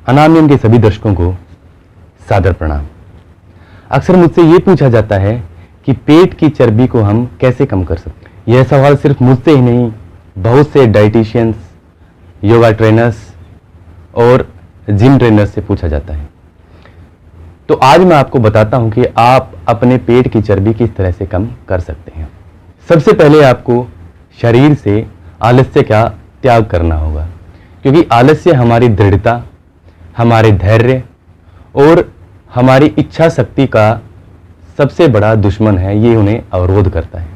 अनामियम के सभी दर्शकों को सादर प्रणाम। अक्सर मुझसे ये पूछा जाता है कि पेट की चर्बी को हम कैसे कम कर सकते हैं। यह सवाल सिर्फ मुझसे ही नहीं, बहुत से डाइटिशियंस, योगा ट्रेनर्स और जिम ट्रेनर्स से पूछा जाता है। तो आज मैं आपको बताता हूं कि आप अपने पेट की चर्बी किस तरह से कम कर सकते हैं। सबसे पहले आपको शरीर से आलस्य का त्याग करना होगा, क्योंकि आलस्य हमारी दृढ़ता, हमारे धैर्य और हमारी इच्छा शक्ति का सबसे बड़ा दुश्मन है। ये उन्हें अवरोध करता है।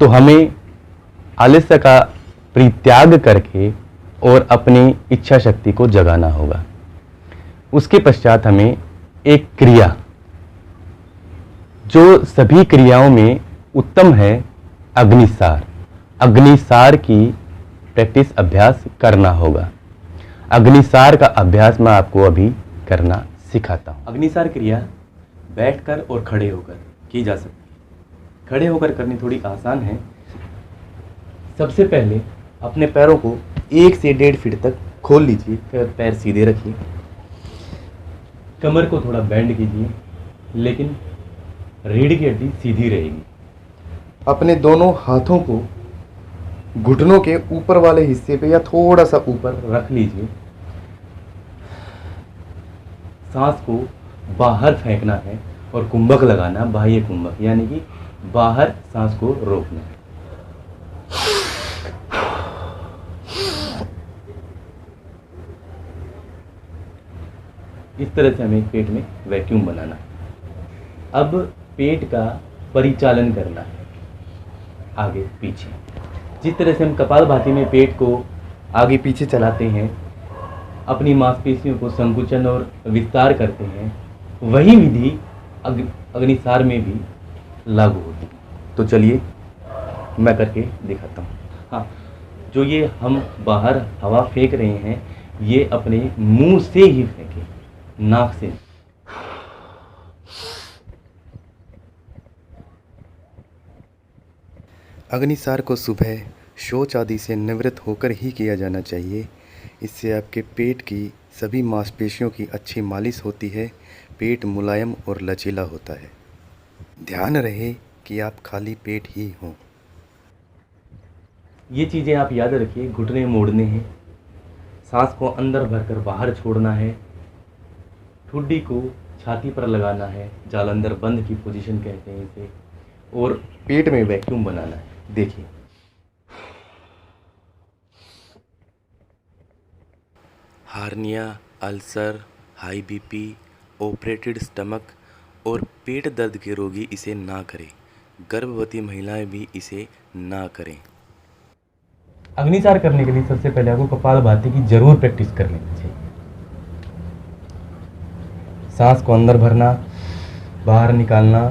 तो हमें आलस्य का परित्याग करके और अपनी इच्छा शक्ति को जगाना होगा। उसके पश्चात हमें एक क्रिया, जो सभी क्रियाओं में उत्तम है, अग्निसार, अग्निसार की प्रैक्टिस अभ्यास करना होगा। अग्निसार का अभ्यास मैं आपको अभी करना सिखाता हूँ। अग्निसार क्रिया बैठकर और खड़े होकर की जा सकती है। खड़े होकर करनी थोड़ी आसान है। सबसे पहले अपने पैरों को 1 से 1.5 फीट तक खोल लीजिए, फिर पैर सीधे रखिए, कमर को थोड़ा बेंड कीजिए, लेकिन रीढ़ की हड्डी सीधी रहेगी। अपने दोनों हाथों को घुटनों के ऊपर वाले हिस्से पे या थोड़ा सा ऊपर रख लीजिए। सांस को बाहर फेंकना है और कुंभक लगाना, बाह्य कुंभक, यानी कि बाहर सांस को रोकना है। इस तरह से हमें पेट में वैक्यूम बनाना है। अब पेट का परिचालन करना है, आगे पीछे। जिस तरह से हम कपालभाति में पेट को आगे पीछे चलाते हैं, अपनी मांसपेशियों को संकुचन और विस्तार करते हैं, वही विधि अग्निसार में भी लागू होती है। तो चलिए मैं करके दिखाता हूँ। हाँ, जो ये हम बाहर हवा फेंक रहे हैं, ये अपने मुंह से ही फेंके, नाक से। अग्निसार को सुबह शौच आदि से निवृत्त होकर ही किया जाना चाहिए। इससे आपके पेट की सभी मांसपेशियों की अच्छी मालिश होती है, पेट मुलायम और लचीला होता है। ध्यान रहे कि आप खाली पेट ही हों। ये चीज़ें आप याद रखिए। घुटने मोड़ने हैं, सांस को अंदर भरकर बाहर छोड़ना है, ठुड्डी को छाती पर लगाना है, जालंधर बंद की पोजीशन कहते हैं इसे, और पेट में वैक्यूम बनाना है। देखिए, hernia, ulcer, high BP, operated stomach और पेट दर्द के रोगी इसे ना करें। गर्भवती महिलाएं भी इसे ना करें। अग्निसार करने के लिए सबसे पहले आपको कपालभाति की जरूर प्रैक्टिस कर लेनी चाहिए। सांस को अंदर भरना, बाहर निकालना,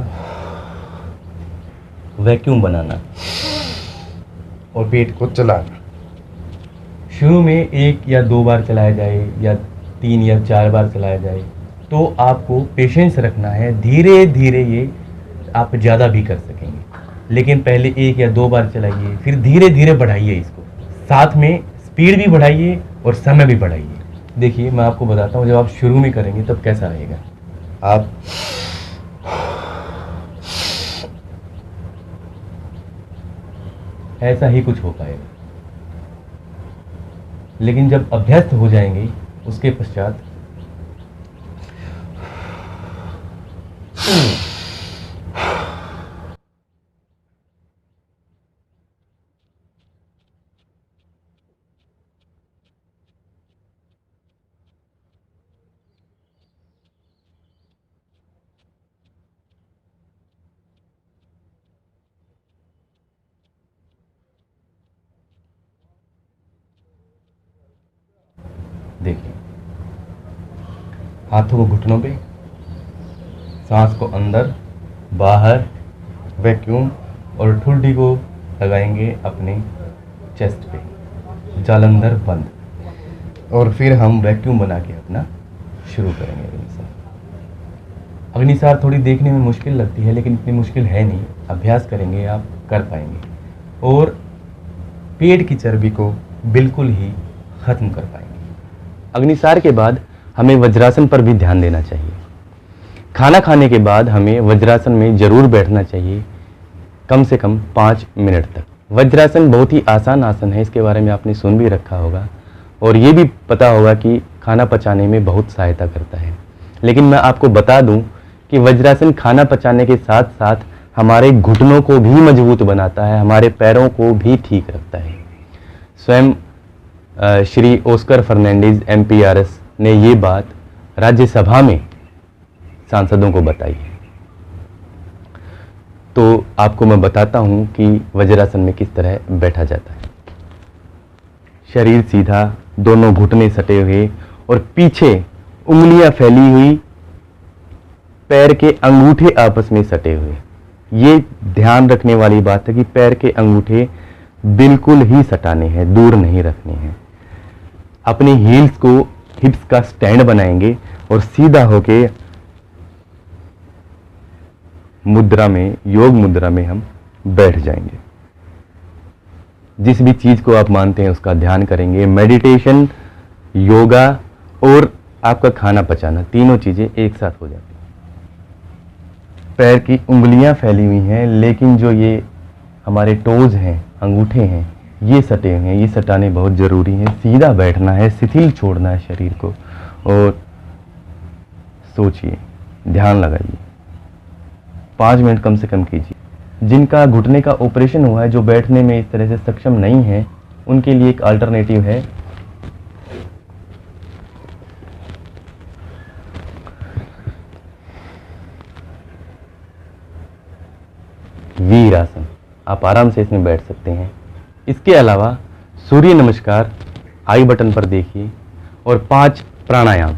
वैक्यूम बनाना और पेट को चलाना। शुरू में 1 या 2 बार चलाया जाए या 3 या 4 बार चलाया जाए, तो आपको पेशेंस रखना है। धीरे धीरे ये आप ज़्यादा भी कर सकेंगे, लेकिन पहले 1 या 2 बार चलाइए, फिर धीरे धीरे बढ़ाइए इसको। साथ में स्पीड भी बढ़ाइए और समय भी बढ़ाइए। देखिए, मैं आपको बताता हूँ, जब आप शुरू में करेंगे तब कैसा रहेगा। आप ऐसा ही कुछ हो पाएगा, लेकिन जब अभ्यस्त हो जाएंगे उसके पश्चात देखिए, हाथों को घुटनों पे, सांस को अंदर बाहर, वैक्यूम, और ठुड्डी को लगाएंगे अपने चेस्ट पे, जालंधर बंद, और फिर हम वैक्यूम बना के अपना शुरू करेंगे अग्निसार। अग्निसार थोड़ी देखने में मुश्किल लगती है, लेकिन इतनी मुश्किल है नहीं। अभ्यास करेंगे आप कर पाएंगे और पेट की चर्बी को बिल्कुल ही ख़त्म कर पाएंगे। अग्निसार के बाद हमें वज्रासन पर भी ध्यान देना चाहिए। खाना खाने के बाद हमें वज्रासन में जरूर बैठना चाहिए, कम से कम 5 मिनट तक। वज्रासन बहुत ही आसान आसन है, इसके बारे में आपने सुन भी रखा होगा और ये भी पता होगा कि खाना पचाने में बहुत सहायता करता है। लेकिन मैं आपको बता दूं कि वज्रासन खाना पचाने के साथ साथ हमारे घुटनों को भी मजबूत बनाता है, हमारे पैरों को भी ठीक रखता है। स्वयं श्री ऑस्कर फर्नांडीज MPRS ने ये बात राज्यसभा में सांसदों को बताई है। तो आपको मैं बताता हूं कि वज्रासन में किस तरह बैठा जाता है। शरीर सीधा, दोनों घुटने सटे हुए और पीछे उंगलियां फैली हुई, पैर के अंगूठे आपस में सटे हुए। ये ध्यान रखने वाली बात है कि पैर के अंगूठे बिल्कुल ही सटाने हैं, दूर नहीं रखने हैं। अपनी हील्स को हिप्स का स्टैंड बनाएंगे और सीधा होके मुद्रा में, योग मुद्रा में हम बैठ जाएंगे। जिस भी चीज को आप मानते हैं उसका ध्यान करेंगे। मेडिटेशन, योगा और आपका खाना पचाना, तीनों चीजें एक साथ हो जाती हैं। पैर की उंगलियां फैली हुई हैं, लेकिन जो ये हमारे टोज हैं, अंगूठे हैं, ये सटे हुए हैं। ये सटाने बहुत जरूरी है। सीधा बैठना है, शिथिल छोड़ना है शरीर को और सोचिए, ध्यान लगाइए। 5 मिनट कम से कम कीजिए। जिनका घुटने का ऑपरेशन हुआ है, जो बैठने में इस तरह से सक्षम नहीं है, उनके लिए एक अल्टरनेटिव है वीरासन। आप आराम से इसमें बैठ सकते हैं। इसके अलावा सूर्य नमस्कार आई बटन पर देखिए और 5 प्राणायाम,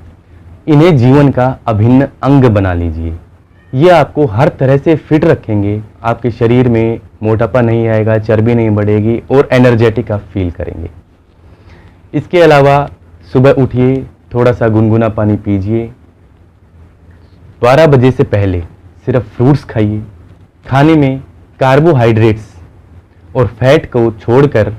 इन्हें जीवन का अभिन्न अंग बना लीजिए। ये आपको हर तरह से फिट रखेंगे। आपके शरीर में मोटापा नहीं आएगा, चर्बी नहीं बढ़ेगी और एनर्जेटिक आप फील करेंगे। इसके अलावा सुबह उठिए, थोड़ा सा गुनगुना पानी पीजिए। 12 बजे से पहले सिर्फ फ्रूट्स खाइए। खाने में कार्बोहाइड्रेट्स और फैट को छोड़कर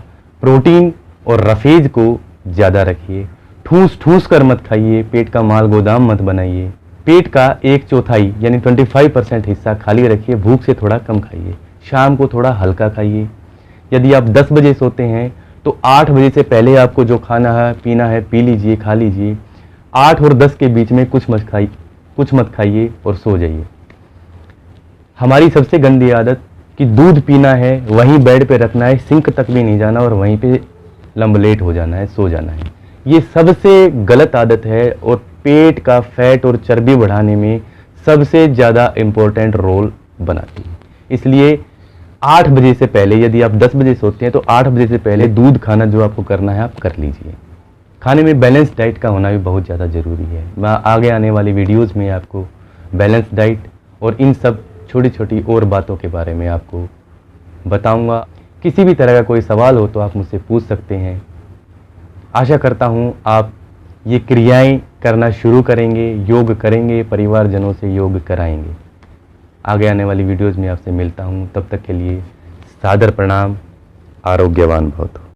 प्रोटीन और रफेज को ज़्यादा रखिए। ठूस ठूस कर मत खाइए, पेट का माल गोदाम मत बनाइए। पेट का 1/4 यानी 25% हिस्सा खाली रखिए। भूख से थोड़ा कम खाइए। शाम को थोड़ा हल्का खाइए। यदि आप 10 बजे सोते हैं तो 8 बजे से पहले आपको जो खाना है, पीना है, पी लीजिए, खा लीजिए। 8 और 10 के बीच में कुछ मत खाइए और सो जाइए। हमारी सबसे गंदी आदत कि दूध पीना है, वहीं बेड पे रखना है, सिंक तक भी नहीं जाना और वहीं पे लंबलेट हो जाना है, सो जाना है। ये सबसे गलत आदत है और पेट का फैट और चर्बी बढ़ाने में सबसे ज़्यादा इम्पोर्टेंट रोल बनाती है। इसलिए 8 बजे से पहले, यदि आप 10 बजे सोते हैं तो 8 बजे से पहले दूध खाना जो आपको करना है आप कर लीजिए। खाने में बैलेंस डाइट का होना भी बहुत ज़्यादा ज़रूरी है। मैं आगे आने वाली वीडियोज़ में आपको बैलेंस डाइट और इन सब छोटी छोटी और बातों के बारे में आपको बताऊंगा। किसी भी तरह का कोई सवाल हो तो आप मुझसे पूछ सकते हैं। आशा करता हूं आप ये क्रियाएं करना शुरू करेंगे, योग करेंगे, परिवारजनों से योग कराएंगे। आगे आने वाली वीडियोज़ में आपसे मिलता हूं। तब तक के लिए सादर प्रणाम। आरोग्यवान भवतु।